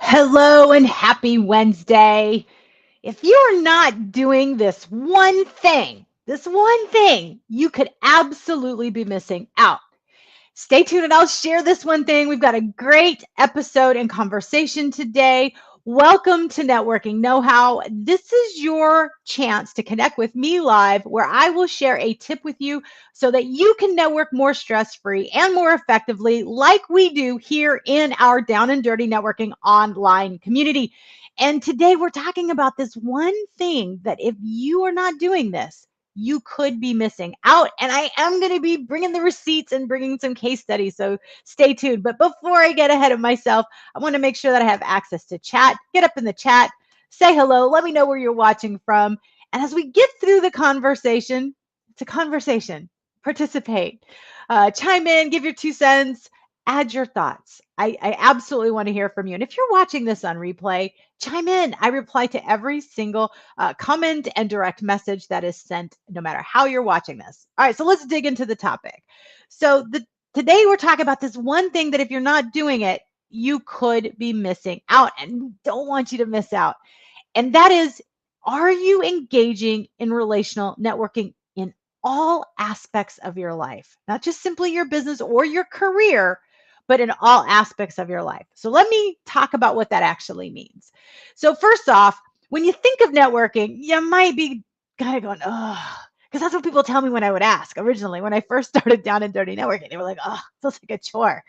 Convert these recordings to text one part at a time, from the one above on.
Hello and happy Wednesday. If you're not doing this one thing, you could absolutely be missing out. Stay tuned and I'll share this one thing. We've got a great episode and conversation today. Welcome to Networking Know How. This is your chance to connect with me live, where I will share a tip with you so that you can network more stress free and more effectively, like we do here in our Down and Dirty Networking online community. And today we're talking about this one thing that if you are not doing this, you could be missing out. And I am going to be bringing the receipts and bringing some case studies. So stay tuned. But before I get ahead of myself, I want to make sure that I have access to chat. Get up in the chat, say hello, let me know where you're watching from. And as we get through the conversation, it's a conversation. Participate, chime in, give your 2 cents, add your thoughts. I absolutely want to hear from you. And if you're watching this on replay, chime in. I reply to every single comment and direct message that is sent, no matter how you're watching this. All right, so let's dig into the topic. So today we're talking about this one thing that if you're not doing it, you could be missing out, and we don't want you to miss out. And that is, are you engaging in relational networking in all aspects of your life? Not just simply your business or your career, but in all aspects of your life. So let me talk about what that actually means. So first off, when you think of networking, you might be kind of going, oh, because that's what people tell me when I would ask originally. When I first started Down and Dirty Networking, they were like, oh, it feels like a chore.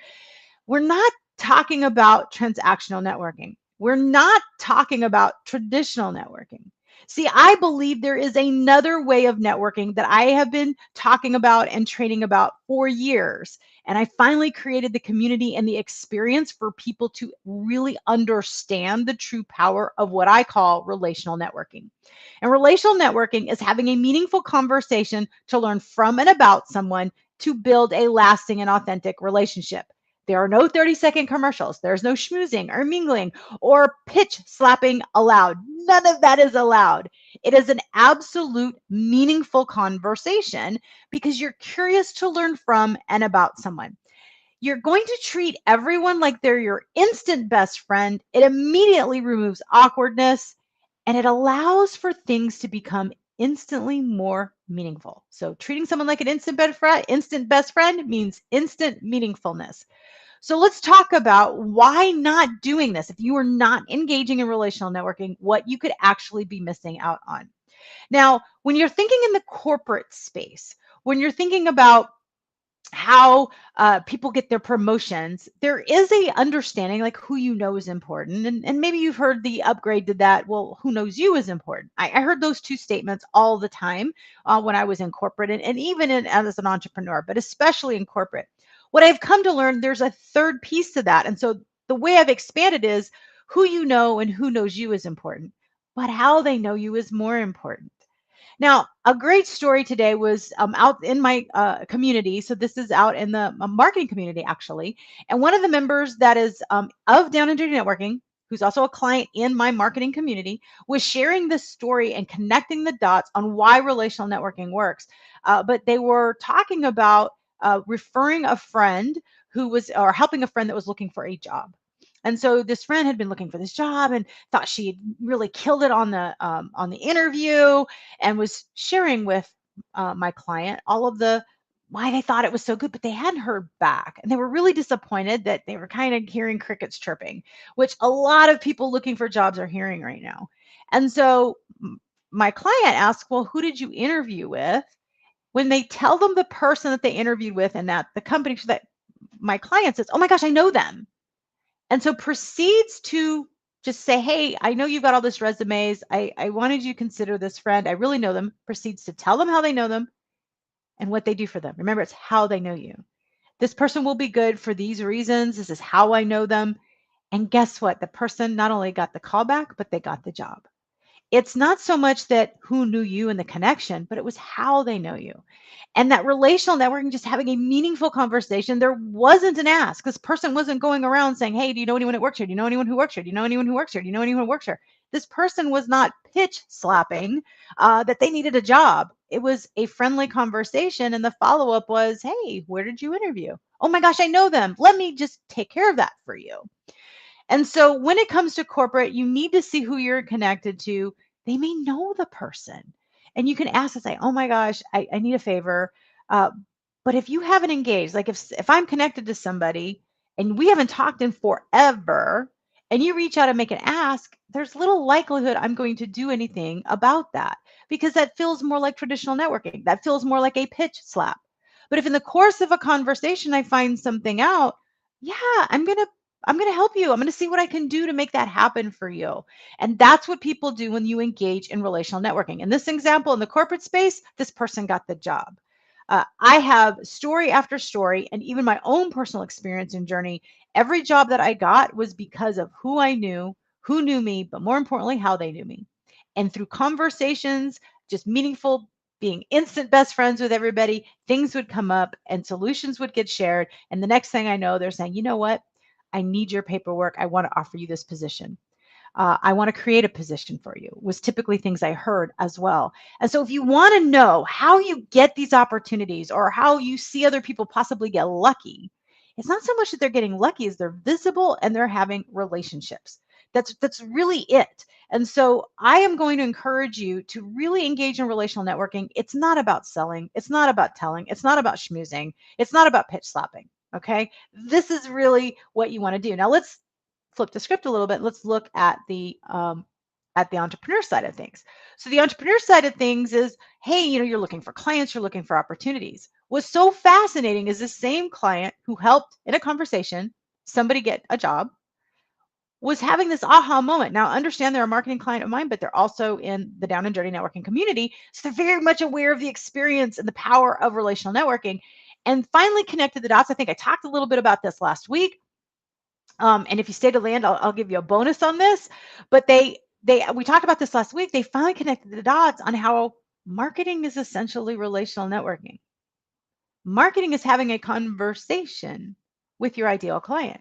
We're not talking about transactional networking. We're not talking about traditional networking. See, I believe there is another way of networking that I have been talking about and training about for years. And I finally created the community and the experience for people to really understand the true power of what I call relational networking. And relational networking is having a meaningful conversation to learn from and about someone to build a lasting and authentic relationship. There are no 30-second commercials. There's no schmoozing or mingling or pitch slapping allowed. None of that is allowed. It is an absolute meaningful conversation because you're curious to learn from and about someone. You're going to treat everyone like they're your instant best friend. It immediately removes awkwardness and it allows for things to become instantly more meaningful. So treating someone like an instant best friend means instant meaningfulness. So let's talk about why not doing this. If you are not engaging in relational networking, what you could actually be missing out on. Now, when you're thinking in the corporate space, when you're thinking about how people get their promotions, there is a understanding like who you know is important. And maybe you've heard the upgrade to that. Well, who knows you is important. I heard those two statements all the time when I was in corporate and even as an entrepreneur, but especially in corporate. What I've come to learn, there's a third piece to that. And so the way I've expanded is who you know and who knows you is important, but how they know you is more important. Now, a great story today was out in my community. So this is out in the marketing community, actually. And one of the members that is of Down and Dirty Networking, who's also a client in my marketing community, was sharing this story and connecting the dots on why relational networking works. But they were talking about referring a friend who was, or helping a friend that was looking for a job. And so this friend had been looking for this job and thought she had really killed it on the interview, and was sharing with my client all of the why they thought it was so good, but they hadn't heard back. And they were really disappointed that they were kind of hearing crickets chirping, which a lot of people looking for jobs are hearing right now. And so my client asked, well, who did you interview with? When they tell them the person that they interviewed with and that the company, so that my client says, oh my gosh, I know them. And so proceeds to just say, hey, I know you've got all this resumes. I wanted you to consider this friend. I really know them. Proceeds to tell them how they know them and what they do for them. Remember, it's how they know you. This person will be good for these reasons. This is how I know them. And guess what? The person not only got the call back, but they got the job. It's not so much that who knew you and the connection, but it was how they know you. And that relational networking, just having a meaningful conversation, there wasn't an ask. This person wasn't going around saying, hey, do you know anyone that works here? Do you know anyone who works here? Do you know anyone who works here? Do you know anyone who works here? This person was not pitch slapping that they needed a job. It was a friendly conversation. And the follow up was, hey, where did you interview? Oh my gosh, I know them. Let me just take care of that for you. And so when it comes to corporate, you need to see who you're connected to. They may know the person. And you can ask and say, oh my gosh, I need a favor. Uh, but if you haven't engaged, like if I'm connected to somebody and we haven't talked in forever, and you reach out and make an ask, there's little likelihood I'm going to do anything about that because that feels more like traditional networking. That feels more like a pitch slap. But if in the course of a conversation I find something out, yeah, I'm going to help you. I'm going to see what I can do to make that happen for you. And that's what people do when you engage in relational networking. In this example, in the corporate space, this person got the job. I have story after story, and even my own personal experience and journey. Every job that I got was because of who I knew, who knew me, but more importantly, how they knew me. And through conversations, just meaningful, being instant best friends with everybody, things would come up and solutions would get shared. And the next thing I know, they're saying, you know what? I need your paperwork. I want to offer you this position. I want to create a position for you, was typically things I heard as well. And so if you want to know how you get these opportunities or how you see other people possibly get lucky, it's not so much that they're getting lucky as they're visible and they're having relationships. That's really it. And so I am going to encourage you to really engage in relational networking. It's not about selling. It's not about telling. It's not about schmoozing. It's not about pitch slapping. Okay. This is really what you want to do. Now let's flip the script a little bit. Let's look at the entrepreneur side of things. So the entrepreneur side of things is, hey, you're looking for clients, you're looking for opportunities. What's so fascinating is the same client who helped in a conversation somebody get a job was having this aha moment. Now, understand they're a marketing client of mine, but they're also in the Down and Dirty Networking community. So they're very much aware of the experience and the power of relational networking and finally connected the dots. I think I talked a little bit about this last week. And if you stay to land, I'll give you a bonus on this. But we talked about this last week. They finally connected the dots on how marketing is essentially relational networking. Marketing is having a conversation with your ideal client.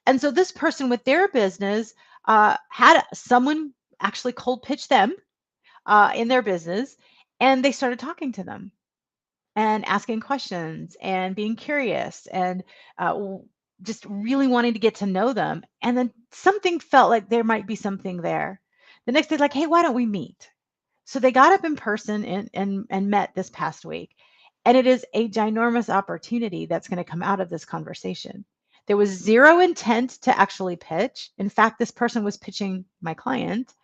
And so this person with their business had someone actually cold pitch them in their business, and they started talking to them and asking questions and being curious and just really wanting to get to know them. And then something felt like there might be something there. The next day, like, hey, why don't we meet? So they got up in person and met this past week. And it is a ginormous opportunity that's going to come out of this conversation. There was zero intent to actually pitch. In fact, this person was pitching my client,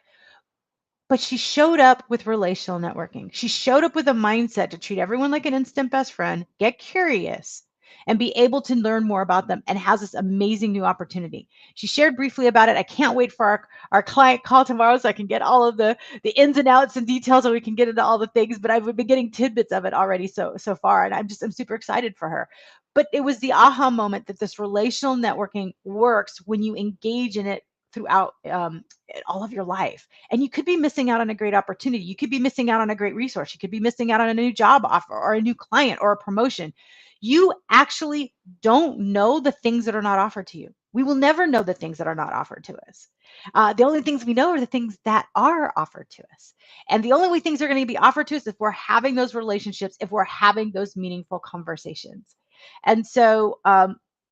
but she showed up with relational networking. She showed up with a mindset to treat everyone like an instant best friend, get curious, and be able to learn more about them, and has this amazing new opportunity. She shared briefly about it. I can't wait for our client call tomorrow so I can get all of the ins and outs and details so we can get into all the things, but I've been getting tidbits of it already so far, and I'm super excited for her. But it was the aha moment that this relational networking works when you engage in it throughout all of your life. And you could be missing out on a great opportunity. You could be missing out on a great resource. You could be missing out on a new job offer or a new client or a promotion. You actually don't know the things that are not offered to you. We will never know the things that are not offered to us. The only things we know are the things that are offered to us. And the only way things are going to be offered to us if we're having those relationships, if we're having those meaningful conversations. And so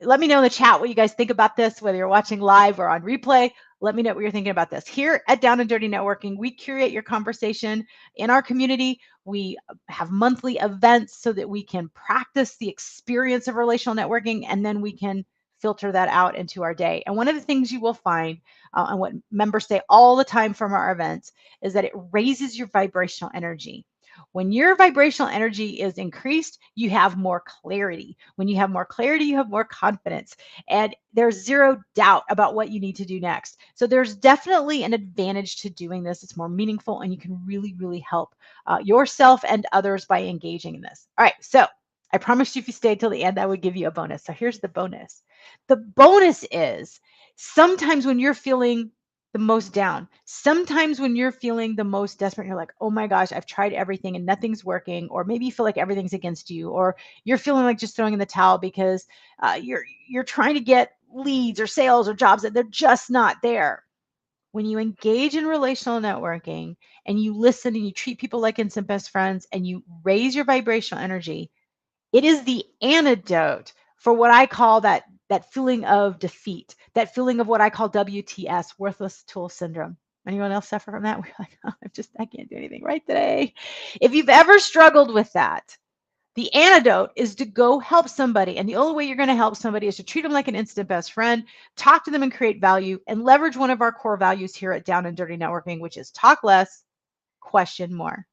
let me know in the chat what you guys think about this, whether you're watching live or on replay. Let me know what you're thinking about this. Here at Down and Dirty Networking, we curate your conversation in our community. We have monthly events so that we can practice the experience of relational networking, and then we can filter that out into our day. And one of the things you will find, and what members say all the time from our events, is that it raises your vibrational energy. When your vibrational energy is increased, you have more clarity. When you have more clarity, you have more confidence. And there's zero doubt about what you need to do next. So there's definitely an advantage to doing this. It's more meaningful, and you can really, really help yourself and others by engaging in this. All right. So I promised you if you stayed till the end, I would give you a bonus. So here's the bonus. The bonus is sometimes when you're feeling the most down, sometimes when you're feeling the most desperate, you're like, oh my gosh, I've tried everything and nothing's working. Or maybe you feel like everything's against you, or you're feeling like just throwing in the towel because you're trying to get leads or sales or jobs that they're just not there. When you engage in relational networking and you listen and you treat people like instant best friends and you raise your vibrational energy, it is the antidote for what I call that that feeling of defeat, that feeling of what I call WTS, worthless tool syndrome. Anyone else suffer from that? We're like, oh, I can't do anything right today. If you've ever struggled with that, the antidote is to go help somebody. And the only way you're going to help somebody is to treat them like an instant best friend, talk to them and create value, and leverage one of our core values here at Down and Dirty Networking, which is talk less, question more.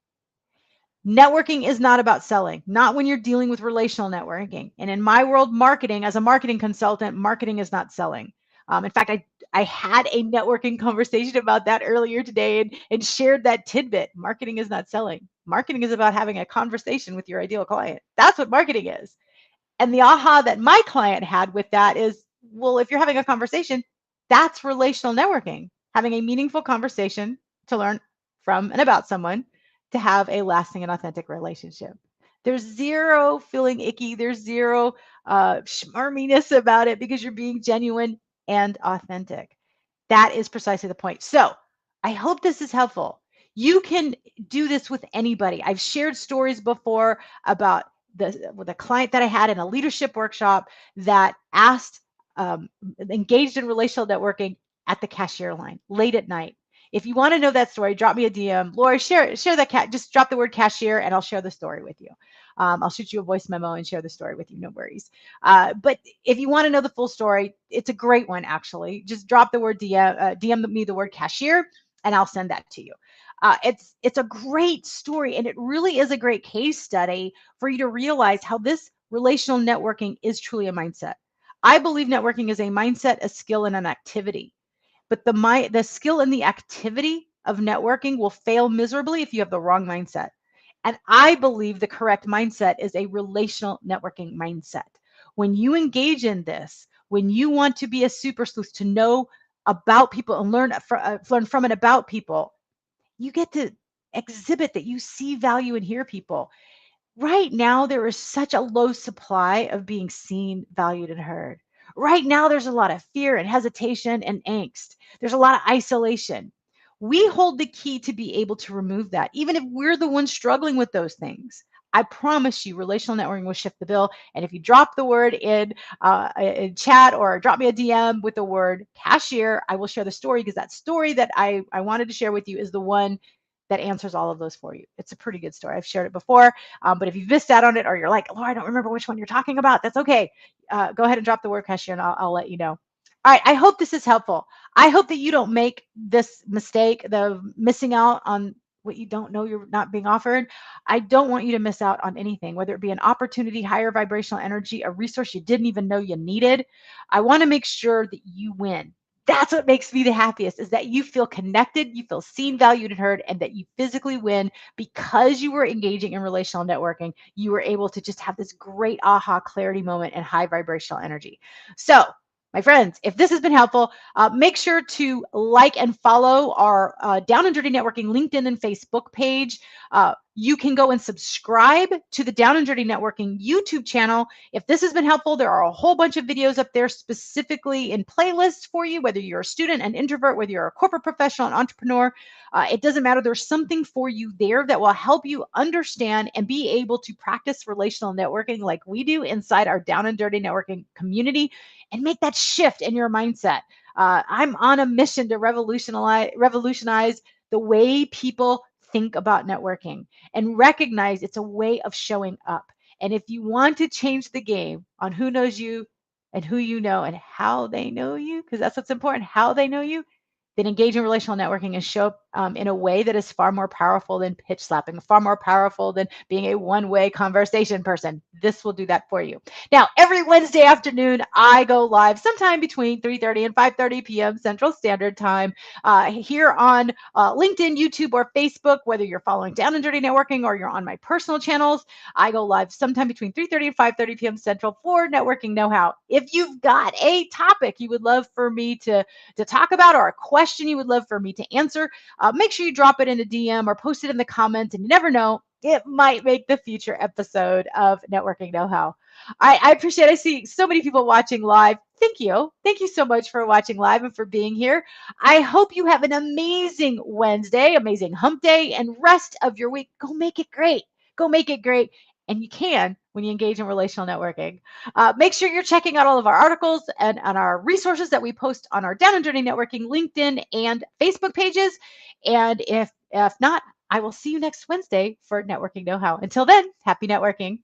Networking is not about selling, not when you're dealing with relational networking. And in my world, marketing, as a marketing consultant, marketing is not selling. In fact, I had a networking conversation about that earlier today and shared that tidbit. Marketing is not selling. Marketing is about having a conversation with your ideal client. That's what marketing is. And the aha that my client had with that is, well, if you're having a conversation, that's relational networking, having a meaningful conversation to learn from and about someone to have a lasting and authentic relationship. There's zero feeling icky. There's zero schmarminess about it because you're being genuine and authentic. That is precisely the point. So I hope this is helpful. You can do this with anybody. I've shared stories before about with a client that I had in a leadership workshop that asked, engaged in relational networking at the cashier line late at night. If you want to know that story, drop me a DM. Laura, share that just drop the word cashier and I'll share the story with you. I'll shoot you a voice memo and share the story with you. No worries. But if you want to know the full story, it's a great one, actually. Just drop the word DM me the word cashier and I'll send that to you. It's a great story, and it really is a great case study for you to realize how this relational networking is truly a mindset. I believe networking is a mindset, a skill, and an activity. But the skill and the activity of networking will fail miserably if you have the wrong mindset. And I believe the correct mindset is a relational networking mindset. When you engage in this, when you want to be a super sleuth, to know about people and learn from and about people, you get to exhibit that you see value and hear people. Right now, there is such a low supply of being seen, valued, and heard. Right now, there's a lot of fear and hesitation and angst. There's a lot of isolation. We hold the key to be able to remove that, even if we're the ones struggling with those things. I promise you, relational networking will shift the bill. And if you drop the word in chat or drop me a DM with the word cashier, I will share the story, because that story that I wanted to share with you is the one that answers all of those for you. It's a pretty good story. I've shared it before. But if you've missed out on it, or you're like, oh, I don't remember which one you're talking about, that's okay. Go ahead and drop the word cashier and I'll let you know. All right. I hope this is helpful. I hope that you don't make this mistake, the missing out on what you don't know you're not being offered. I don't want you to miss out on anything, whether it be an opportunity, higher vibrational energy, a resource you didn't even know you needed. I want to make sure that you win. That's what makes me the happiest, is that you feel connected, you feel seen, valued, and heard, and that you physically win because you were engaging in relational networking. You were able to just have this great aha clarity moment and high vibrational energy. So, my friends, if this has been helpful, make sure to like and follow our Down and Dirty Networking LinkedIn and Facebook page. You can go and subscribe to the Down and Dirty Networking YouTube channel. If this has been helpful, there are a whole bunch of videos up there specifically in playlists for you, whether you're a student, an introvert, whether you're a corporate professional, an entrepreneur. It doesn't matter. There's something for you there that will help you understand and be able to practice relational networking like we do inside our Down and Dirty Networking community, and make that shift in your mindset. I'm on a mission to revolutionize the way people think about networking and recognize it's a way of showing up. And if you want to change the game on who knows you and who you know and how they know you, because that's what's important, how they know you, then engage in relational networking and show up in a way that is far more powerful than pitch slapping, far more powerful than being a one-way conversation person. This will do that for you. Now, every Wednesday afternoon, I go live sometime between 3:30 and 5:30 p.m. Central Standard Time here on LinkedIn, YouTube, or Facebook, whether you're following Down and Dirty Networking or you're on my personal channels. I go live sometime between 3:30 and 5:30 p.m. Central for networking know-how. If you've got a topic you would love for me to talk about, or a question you would love for me to answer, make sure you drop it in a DM or post it in the comments. And you never know, it might make the future episode of Networking Know-How. I appreciate, I see so many people watching live. Thank you. Thank you so much for watching live and for being here. I hope you have an amazing Wednesday, amazing hump day, and rest of your week. Go make it great. Go make it great. And you can when you engage in relational networking. Make sure you're checking out all of our articles and our resources that we post on our Down and Dirty Networking LinkedIn and Facebook pages. And if not, I will see you next Wednesday for Networking Know How. Until then, happy networking.